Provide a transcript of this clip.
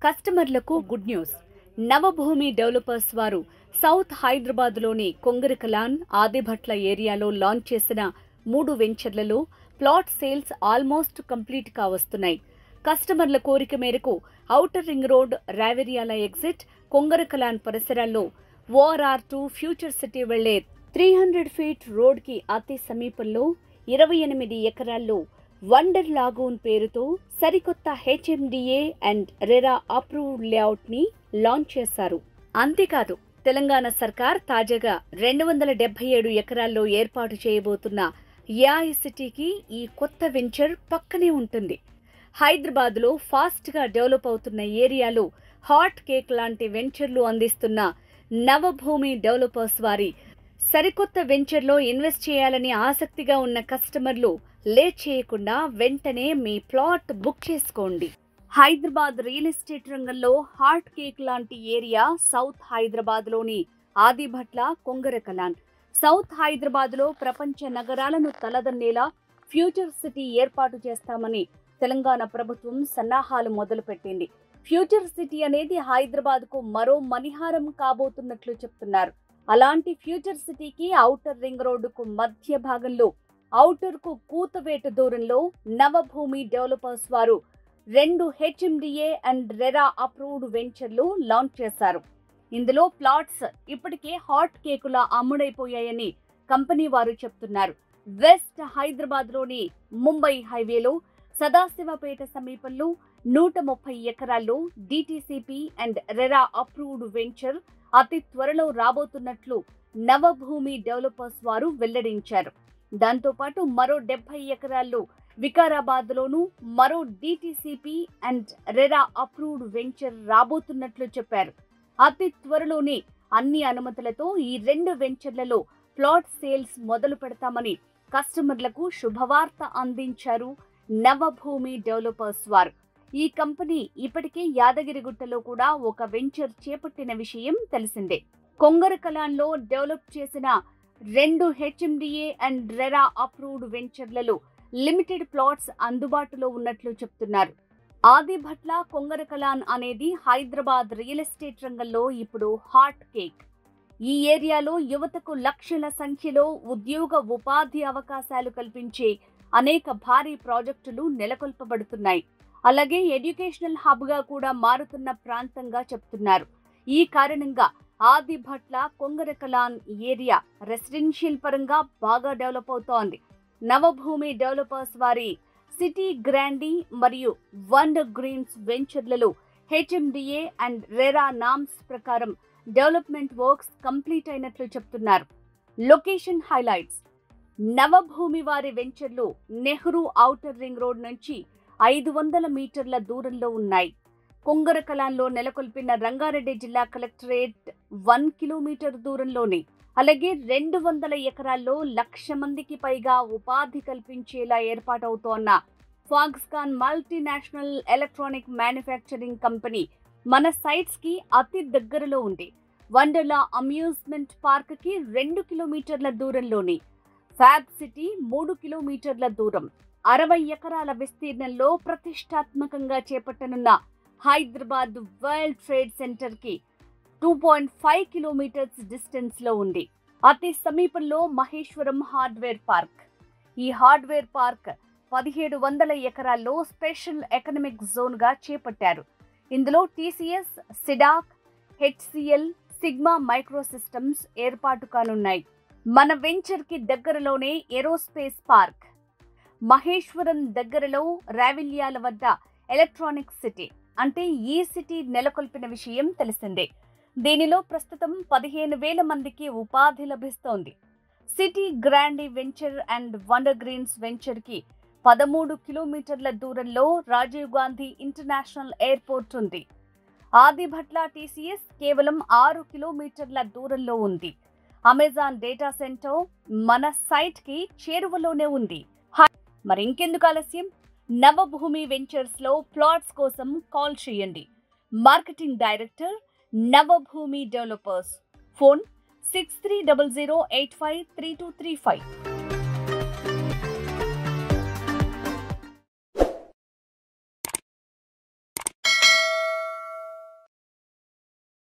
కస్టమర్లకు good news. Navabhoomi developers వారు south హైదరాబాద్లోని కొంగరకలాన్, ఆదిభట్ల ఏరియాలో లాంచ్ చేసిన 3 వెంచర్లలో ప్లాట్ సేల్స్ ఆల్మోస్ట్ కంప్లీట్ కావస్తున్నాయి. కస్టమర్ల కోరిక మేరకు outer ring road, Raviryal exit, Kongarakalan పరిసరాల్లో ORR2 ఫ్యూచర్ సిటీ వెళ్లే 300 ఫీట్ రోడ్కి అతి సమీపంలో 28 ఎకరాల్లో వండర్ లాగూన్ పేరుతో సరికొత్త HMDA and RERA approved layout ని లాంచ్ చేశారు. అంతేకాదు, తెలంగాణ సర్కార్ తాజాగా 277 ఎకరాల్లో ఏర్పాటు చేయబోతున్న AI సిటీకి ఈ కొత్త వెంచర్ పక్కనే ఉంటుంది. హైదరాబాద్లో ఫాస్ట్గా డెవలప్ అవుతున్న ఏరియాలో హాట్ కేక్ లాంటి వెంచర్లు అందిస్తున్న నవభూమి డెవలపర్స్ వారి సరికొత్త వెంచర్లో ఇన్వెస్ట్ చేయాలని ఆసక్తిగా ఉన్న కస్టమర్లు లేట్ చేయకుండా వెంటనే మీ ప్లాట్ బుక్ చేసుకోండి. హైదరాబాద్ రియల్ ఎస్టేట్ రంగంలో హాట్ కేక్ లాంటి ఏరియా సౌత్ హైదరాబాద్లోని ఆదిభట్ల, కొంగరకలాన్. సౌత్ హైదరాబాద్లో ప్రపంచ నగరాలను తలదన్నేలా ఫ్యూచర్ సిటీ ఏర్పాటు చేస్తామని తెలంగాణ ప్రభుత్వం సన్నాహాలు మొదలుపెట్టింది. ఫ్యూచర్ సిటీ అనేది హైదరాబాద్కు మరో మణిహారం కాబోతున్నట్లు చెప్తున్నారు. అలాంటి ఫ్యూచర్ సిటీకి ఔటర్ రింగ్ రోడ్డుకు మధ్య భాగంలో ఔటర్కు కూతవేటు దూరంలో నవభూమి డెవలపర్స్ వారు 2 HMDA అండ్ రెరా అప్రూవ్డ్ వెంచర్లు లాంచ్ చేశారు. ఇందులో ప్లాట్స్ ఇప్పటికే హాట్ కేకులా అమ్ముడైపోయాయని కంపెనీ వారు చెప్తున్నారు. వెస్ట్ హైదరాబాద్లోని ముంబై హైవేలో సదాశివపేట సమీపంలో 130 ఎకరాల్లో DTCP and RERA approved venture అతి త్వరలో రాబోతున్నట్లు నవభూమి డెవలపర్స్ వారు వెల్లడించారు. దాంతోపాటు మరో 70 ఎకరాల్లో వికారాబాద్లోనూ మరో DTCP and RERA approved venture రాబోతున్నట్లు చెప్పారు. అతి త్వరలోనే అన్ని అనుమతులతో ఈ 2 వెంచర్లలో ప్లాట్ సేల్స్ మొదలు పెడతామని కస్టమర్లకు శుభవార్త అందించారు నవభూమి డెవలపర్స్ వారు. ఈ కంపెనీ ఇప్పటికే యాదగిరిగుట్టలో కూడా ఒక వెంచర్ చేపట్టిన విషయం తెలిసిందే. కొంగరకలాన్లో డెవలప్ చేసిన 2 HMDA అండ్ రెరా అప్రూవ్డ్ వెంచర్లలో లిమిటెడ్ ప్లాట్స్ అందుబాటులో ఉన్నట్లు చెప్తున్నారు. ఆదిభట్ల, కొంగరకలాన్ అనేది హైదరాబాద్ రియల్ ఎస్టేట్ రంగంలో ఇప్పుడు హాట్ కేక్. ఈ ఏరియాలో యువతకు లక్షల సంఖ్యలో ఉపాధి అవకాశాలు కల్పించే అనేక భారీ ప్రాజెక్టులు నెలకొల్పబడుతున్నాయి. అలాగే ఎడ్యుకేషనల్ హబ్గా కూడా మారుతున్న ప్రాంతంగా చెప్తున్నారు. ఈ కారణంగా ఆదిభట్ల, కొంగరకలాన్ ఏరియా రెసిడెన్షియల్ పరంగా బాగా డెవలప్ అవుతోంది. నవభూమి డెవలపర్స్ వారి సిటీ గ్రాండీ మరియు వండర్ గ్రీన్స్ వెంచర్లలో HMDA అండ్ రెరా నామ్స్ ప్రకారం డెవలప్మెంట్ వర్క్స్ కంప్లీట్ అయినట్లు చెప్తున్నారు. Location highlights. నవభూమి వారి వెంచర్లు నెహ్రూ ఔటర్ రింగ్ రోడ్ నుంచి 500 మీటర్ల దూరంలో ఉన్నాయి. కొంగరకలాన్లో నెలకొల్పిన రంగారెడ్డి జిల్లా కలెక్టరేట్ 1 కిలోమీటర్ దూరంలోనే. అలాగే 200 ఎకరాల్లో 1,00,000 మందికి పైగా ఉపాధి కల్పించేలా ఏర్పాటవుతోన్న Foxconn multinational electronic manufacturing company మన సైట్స్ కి అతి దగ్గరలో ఉంది. వండర్లా అమ్యూజ్మెంట్ పార్క్ కి 2 కిలోమీటర్ల దూరంలోని. ఫ్యాబ్ సిటీ 3 కిలోమీటర్ల దూరం. 60 ఎకరాల విస్తీర్ణంలో ప్రతిష్టాత్మకంగా చేపట్టనున్న హైదరాబాద్ వరల్డ్ ట్రేడ్ సెంటర్ కి 2.5 కిలోమీటర్స్ డిస్టెన్స్ లో ఉంది. అతి సమీపంలో మహేశ్వరం హార్డ్వేర్ పార్క్. ఈ హార్డ్వేర్ పార్క్ 1700 ఎకరాల్లో స్పెషల్ ఎకనామిక్ జోన్ గా చేపట్టారు. ఇందులో TCS, CDAC, HCL, sigma micro systems ఏర్పాటు కానున్నాయి. మన వెంచర్ కి దగ్గరలోనే ఏరోస్పేస్ పార్క్. మహేశ్వరం దగ్గరలో రావిల్యాల వద్ద ఎలక్ట్రానిక్ సిటీ అంటే ఈ సిటీ నెలకొల్పిన విషయం తెలిసిందే. దీనిలో ప్రస్తుతం 15,000 మందికి ఉపాధి లభిస్తోంది. City Grandee venture and Wonder Greens venture కి 13 కిలోమీటర్ల దూరంలో రాజీవ్ గాంధీ ఇంటర్నేషనల్ ఎయిర్పోర్ట్ ఉంది. ఆదిభట్ల TCS కేవలం 6 కిలోమీటర్ల దూరంలో ఉంది. అమెజాన్ డేటా సెంటర్ మన సైట్ కి చేరువలోనే ఉంది. మరి ఇంకెందుకు ఆలస్యం? నవభూమి వెంచర్స్ లో ప్లాట్స్ కోసం కాల్ చేయండి. Marketing director, Navabhoomi developers. Phone 6300853235.